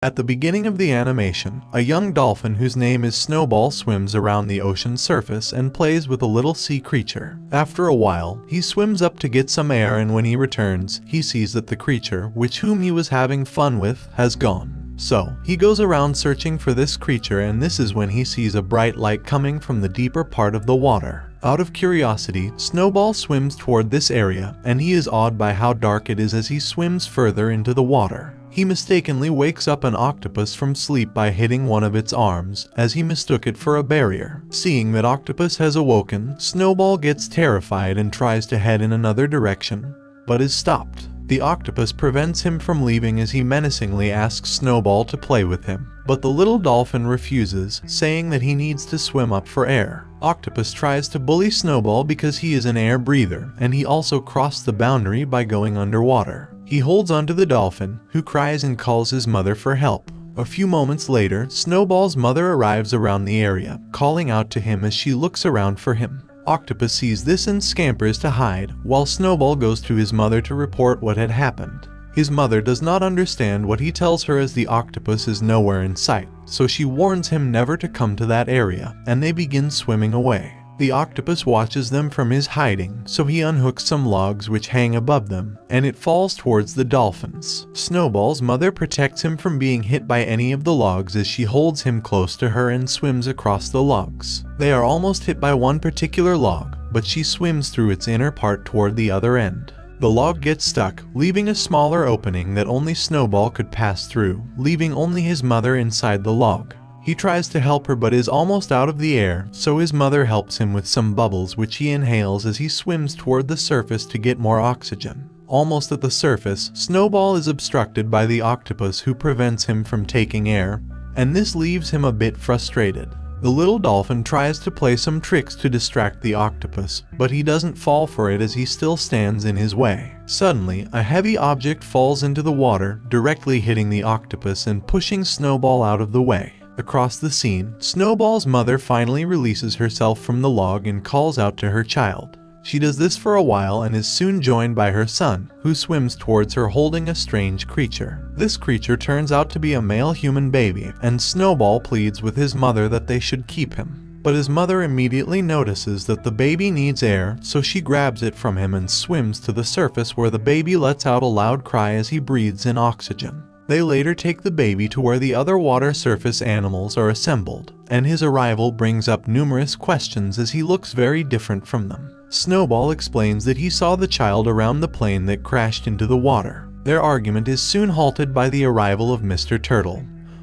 At the beginning of the animation, a young dolphin whose name is Snowball swims around the ocean's surface and plays with a little sea creature. After a while, he swims up to get some air, and when he returns, he sees that the creature, whom he was having fun with, has gone. So, he goes around searching for this creature, and this is when he sees a bright light coming from the deeper part of the water. Out of curiosity, Snowball swims toward this area, and he is awed by how dark it is as he swims further into the water. He mistakenly wakes up an octopus from sleep by hitting one of its arms, as he mistook it for a barrier. Seeing that octopus has awoken, Snowball gets terrified and tries to head in another direction, but is stopped. The octopus prevents him from leaving as he menacingly asks Snowball to play with him, but the little dolphin refuses, saying that he needs to swim up for air. Octopus tries to bully Snowball because he is an air breather, and he also crossed the boundary by going underwater. He holds onto the dolphin, who cries and calls his mother for help. A few moments later, Snowball's mother arrives around the area, calling out to him as she looks around for him. Octopus sees this and scampers to hide, while Snowball goes to his mother to report what had happened. His mother does not understand what he tells her as the octopus is nowhere in sight, so she warns him never to come to that area, and they begin swimming away. The octopus watches them from his hiding, so he unhooks some logs which hang above them, and it falls towards the dolphins. Snowball's mother protects him from being hit by any of the logs as she holds him close to her and swims across the logs. They are almost hit by one particular log, but she swims through its inner part toward the other end. The log gets stuck, leaving a smaller opening that only Snowball could pass through, leaving only his mother inside the log. He tries to help her but is almost out of the air, so his mother helps him with some bubbles which he inhales as he swims toward the surface to get more oxygen. Almost at the surface, Snowball is obstructed by the octopus, who prevents him from taking air, and this leaves him a bit frustrated. The little dolphin tries to play some tricks to distract the octopus, but he doesn't fall for it as he still stands in his way. Suddenly, a heavy object falls into the water, directly hitting the octopus and pushing Snowball out of the way. Across the scene, Snowball's mother finally releases herself from the log and calls out to her child. She does this for a while and is soon joined by her son, who swims towards her holding a strange creature. This creature turns out to be a male human baby, and Snowball pleads with his mother that they should keep him. But his mother immediately notices that the baby needs air, so she grabs it from him and swims to the surface, where the baby lets out a loud cry as he breathes in oxygen. They later take the baby to where the other water surface animals are assembled, and his arrival brings up numerous questions as he looks very different from them. Snowball explains that he saw the child around the plane that crashed into the water. Their argument is soon halted by the arrival of Mr. Turtle,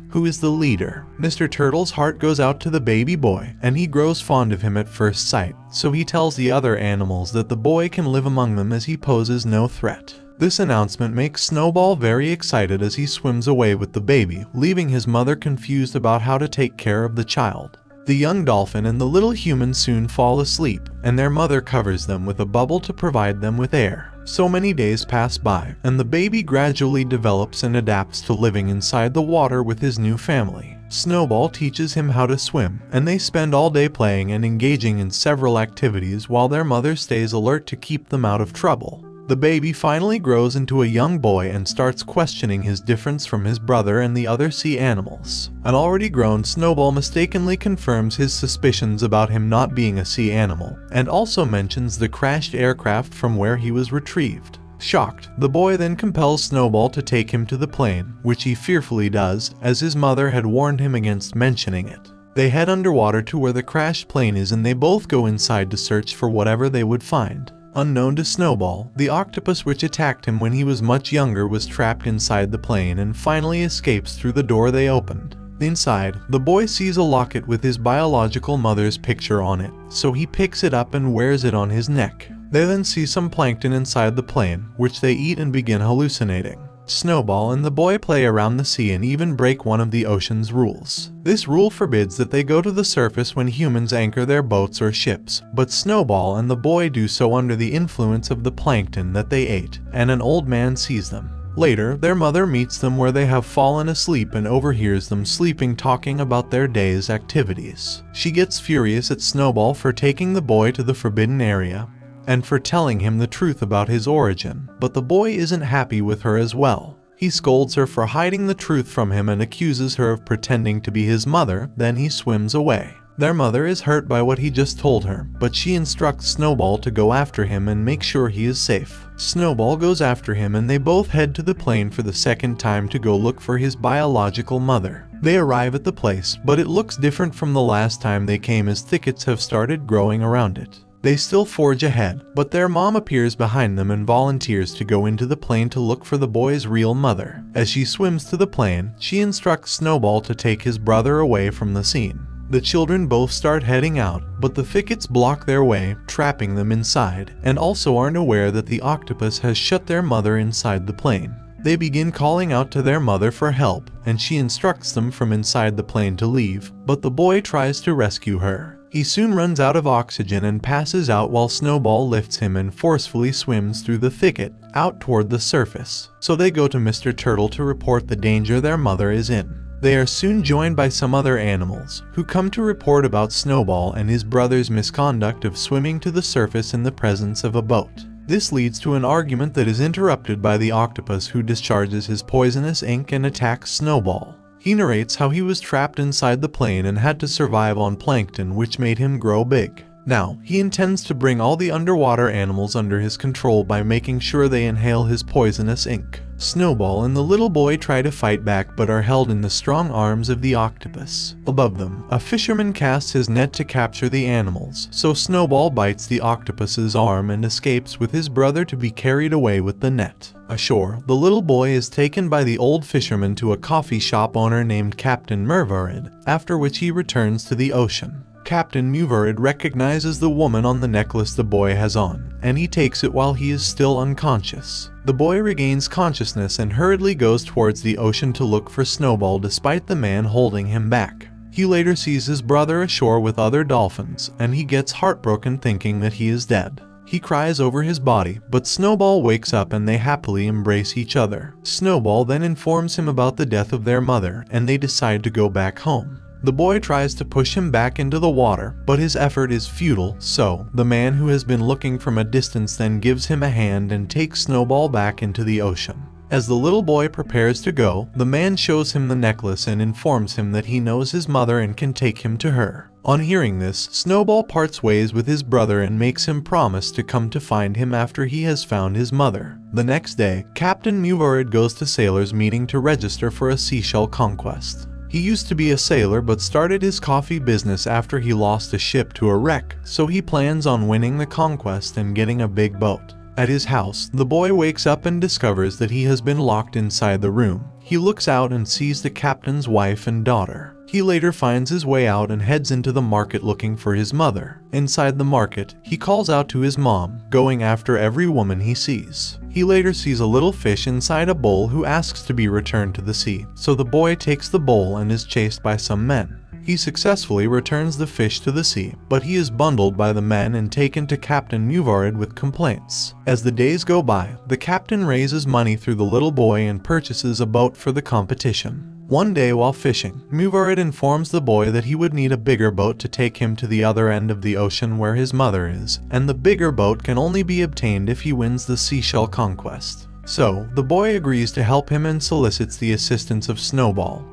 who is the leader. Mr. Turtle's heart goes out to the baby boy, and he grows fond of him at first sight, so he tells the other animals that the boy can live among them as he poses no threat. This announcement makes Snowball very excited as he swims away with the baby, leaving his mother confused about how to take care of the child. The young dolphin and the little human soon fall asleep, and their mother covers them with a bubble to provide them with air. So many days pass by, and the baby gradually develops and adapts to living inside the water with his new family. Snowball teaches him how to swim, and they spend all day playing and engaging in several activities while their mother stays alert to keep them out of trouble. The baby finally grows into a young boy and starts questioning his difference from his brother and the other sea animals. An already grown Snowball mistakenly confirms his suspicions about him not being a sea animal, and also mentions the crashed aircraft from where he was retrieved. Shocked, the boy then compels Snowball to take him to the plane, which he fearfully does, as his mother had warned him against mentioning it. They head underwater to where the crashed plane is, and they both go inside to search for whatever they would find. Unknown to Snowball, the octopus which attacked him when he was much younger was trapped inside the plane and finally escapes through the door they opened. Inside, the boy sees a locket with his biological mother's picture on it, so he picks it up and wears it on his neck. They then see some plankton inside the plane, which they eat and begin hallucinating. Snowball and the boy play around the sea and even break one of the ocean's rules. This rule forbids that they go to the surface when humans anchor their boats or ships, but Snowball and the boy do so under the influence of the plankton that they ate, and an old man sees them. Later, their mother meets them where they have fallen asleep and overhears them sleeping, talking about their day's activities. She gets furious at Snowball for taking the boy to the forbidden area, and for telling him the truth about his origin, but the boy isn't happy with her as well. He scolds her for hiding the truth from him and accuses her of pretending to be his mother, then he swims away. Their mother is hurt by what he just told her, but she instructs Snowball to go after him and make sure he is safe. Snowball goes after him and they both head to the plane for the second time to go look for his biological mother. They arrive at the place, but it looks different from the last time they came as thickets have started growing around it. They still forge ahead, but their mom appears behind them and volunteers to go into the plane to look for the boy's real mother. As she swims to the plane, she instructs Snowball to take his brother away from the scene. The children both start heading out, but the thickets block their way, trapping them inside, and also aren't aware that the octopus has shut their mother inside the plane. They begin calling out to their mother for help, and she instructs them from inside the plane to leave, but the boy tries to rescue her. He soon runs out of oxygen and passes out while Snowball lifts him and forcefully swims through the thicket, out toward the surface. So they go to Mr. Turtle to report the danger their mother is in. They are soon joined by some other animals, who come to report about Snowball and his brother's misconduct of swimming to the surface in the presence of a boat. This leads to an argument that is interrupted by the octopus, who discharges his poisonous ink and attacks Snowball. He narrates how he was trapped inside the plane and had to survive on plankton, which made him grow big. Now, he intends to bring all the underwater animals under his control by making sure they inhale his poisonous ink. Snowball and the little boy try to fight back but are held in the strong arms of the octopus. Above them, a fisherman casts his net to capture the animals, so Snowball bites the octopus's arm and escapes with his brother to be carried away with the net. Ashore, the little boy is taken by the old fisherman to a coffee shop owner named Captain Mervarid, after which he returns to the ocean. Captain Mervarid recognizes the woman on the necklace the boy has on, and he takes it while he is still unconscious. The boy regains consciousness and hurriedly goes towards the ocean to look for Snowball despite the man holding him back. He later sees his brother ashore with other dolphins, and he gets heartbroken thinking that he is dead. He cries over his body, but Snowball wakes up and they happily embrace each other. Snowball then informs him about the death of their mother, and they decide to go back home. The boy tries to push him back into the water, but his effort is futile, so the man who has been looking from a distance then gives him a hand and takes Snowball back into the ocean. As the little boy prepares to go, the man shows him the necklace and informs him that he knows his mother and can take him to her. On hearing this, Snowball parts ways with his brother and makes him promise to come to find him after he has found his mother. The next day, Captain Mervarid goes to sailors' meeting to register for a seashell conquest. He used to be a sailor but started his coffee business after he lost a ship to a wreck, so he plans on winning the conquest and getting a big boat. At his house, the boy wakes up and discovers that he has been locked inside the room. He looks out and sees the captain's wife and daughter. He later finds his way out and heads into the market looking for his mother. Inside the market, he calls out to his mom, going after every woman he sees. He later sees a little fish inside a bowl who asks to be returned to the sea, so the boy takes the bowl and is chased by some men. He successfully returns the fish to the sea, but he is bundled by the men and taken to Captain Mervarid with complaints. As the days go by, the captain raises money through the little boy and purchases a boat for the competition. One day while fishing, Mervarid informs the boy that he would need a bigger boat to take him to the other end of the ocean where his mother is, and the bigger boat can only be obtained if he wins the seashell conquest. So, the boy agrees to help him and solicits the assistance of Snowball,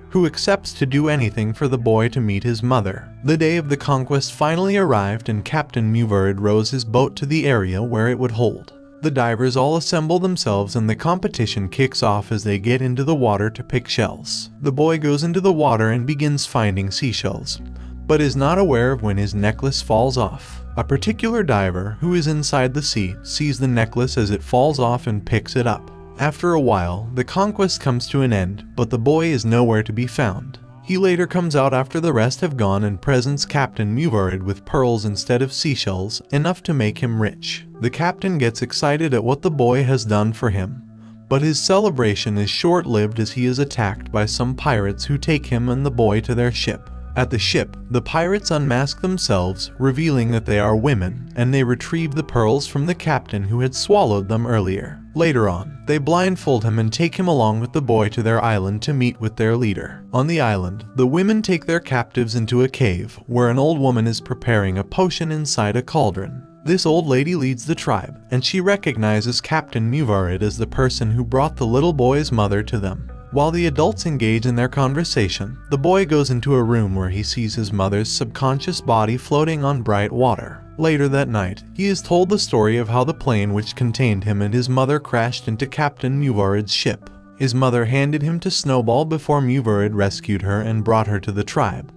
who accepts to do anything for the boy to meet his mother. The day of the conquest finally arrived and Captain Mervarid rows his boat to the area where it would hold. The divers all assemble themselves and the competition kicks off as they get into the water to pick shells. The boy goes into the water and begins finding seashells, but is not aware of when his necklace falls off. A particular diver, who is inside the sea, sees the necklace as it falls off and picks it up. After a while, the conquest comes to an end, but the boy is nowhere to be found. He later comes out after the rest have gone and presents Captain Mervarid with pearls instead of seashells, enough to make him rich. The captain gets excited at what the boy has done for him, but his celebration is short-lived as he is attacked by some pirates who take him and the boy to their ship. At the ship, the pirates unmask themselves, revealing that they are women, and they retrieve the pearls from the captain who had swallowed them earlier. Later on, they blindfold him and take him along with the boy to their island to meet with their leader. On the island, the women take their captives into a cave, where an old woman is preparing a potion inside a cauldron. This old lady leads the tribe, and she recognizes Captain Muvarid as the person who brought the little boy's mother to them. While the adults engage in their conversation, the boy goes into a room where he sees his mother's subconscious body floating on bright water. Later that night, he is told the story of how the plane which contained him and his mother crashed into Captain Muvarid's ship. His mother handed him to Snowball before Muvarid rescued her and brought her to the tribe,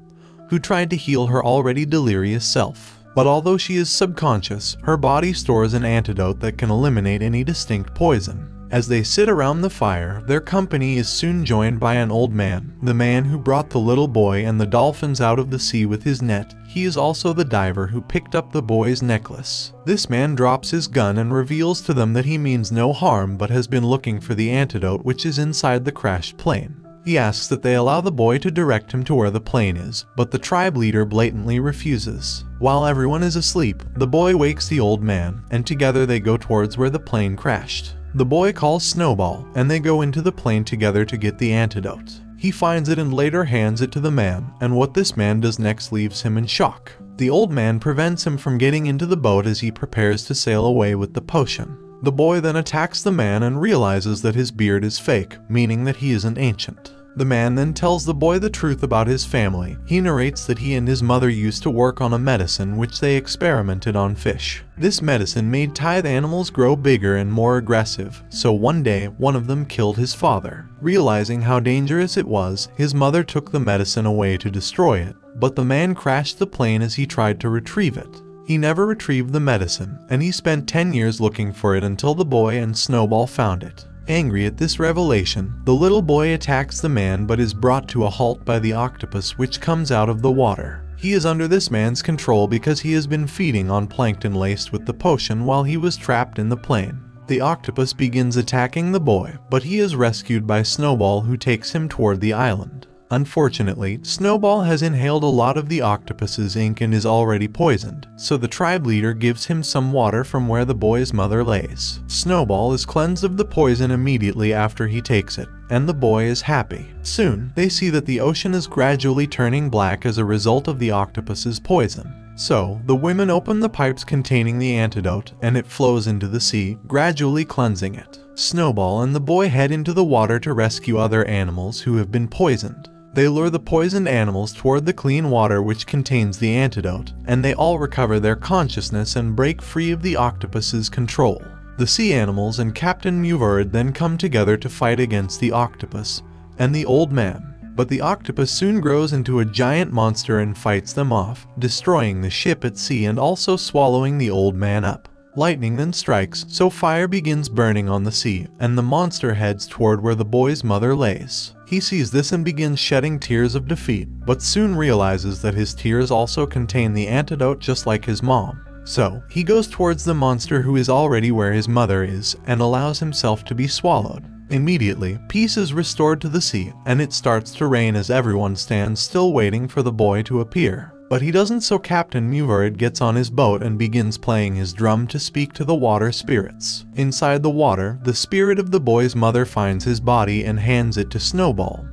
who tried to heal her already delirious self. But although she is subconscious, her body stores an antidote that can eliminate any distinct poison. As they sit around the fire, their company is soon joined by an old man, the man who brought the little boy and the dolphins out of the sea with his net. He is also the diver who picked up the boy's necklace. This man drops his gun and reveals to them that he means no harm but has been looking for the antidote which is inside the crashed plane. He asks that they allow the boy to direct him to where the plane is, but the tribe leader blatantly refuses. While everyone is asleep, the boy wakes the old man, and together they go towards where the plane crashed. The boy calls Snowball, and they go into the plane together to get the antidote. He finds it and later hands it to the man, and what this man does next leaves him in shock. The old man prevents him from getting into the boat as he prepares to sail away with the potion. The boy then attacks the man and realizes that his beard is fake, meaning that he isn't ancient. The man then tells the boy the truth about his family. He narrates that he and his mother used to work on a medicine which they experimented on fish. This medicine made tithe animals grow bigger and more aggressive, so one day one of them killed his father. Realizing how dangerous it was, his mother took the medicine away to destroy it, but the man crashed the plane as he tried to retrieve it. He never retrieved the medicine, and he spent 10 years looking for it until the boy and Snowball found it. Angry at this revelation, the little boy attacks the man but is brought to a halt by the octopus which comes out of the water. He is under this man's control because he has been feeding on plankton laced with the potion while he was trapped in the plane. The octopus begins attacking the boy, but he is rescued by Snowball who takes him toward the island. Unfortunately, Snowball has inhaled a lot of the octopus's ink and is already poisoned, so the tribe leader gives him some water from where the boy's mother lays. Snowball is cleansed of the poison immediately after he takes it, and the boy is happy. Soon, they see that the ocean is gradually turning black as a result of the octopus's poison. So, the women open the pipes containing the antidote, and it flows into the sea, gradually cleansing it. Snowball and the boy head into the water to rescue other animals who have been poisoned. They lure the poisoned animals toward the clean water which contains the antidote, and they all recover their consciousness and break free of the octopus's control. The sea animals and Captain Muvarid then come together to fight against the octopus and the old man, but the octopus soon grows into a giant monster and fights them off, destroying the ship at sea and also swallowing the old man up. Lightning then strikes, so fire begins burning on the sea, and the monster heads toward where the boy's mother lays. He sees this and begins shedding tears of defeat, but soon realizes that his tears also contain the antidote just like his mom. So, he goes towards the monster who is already where his mother is, and allows himself to be swallowed. Immediately, peace is restored to the sea, and it starts to rain as everyone stands still waiting for the boy to appear. But he doesn't, so Captain Muvarid gets on his boat and begins playing his drum to speak to the water spirits. Inside the water, the spirit of the boy's mother finds his body and hands it to Snowball,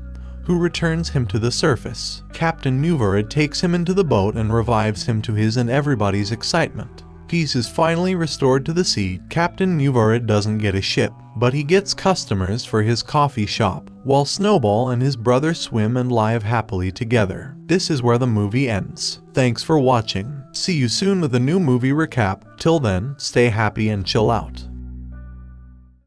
who returns him to the surface. Captain Muvarid takes him into the boat and revives him to his and everybody's excitement. Peace is finally restored to the sea. Captain Muvarid doesn't get a ship, but he gets customers for his coffee shop, while Snowball and his brother swim and live happily together. This is where the movie ends. Thanks for watching. See you soon with a new movie recap. Till then, stay happy and chill out.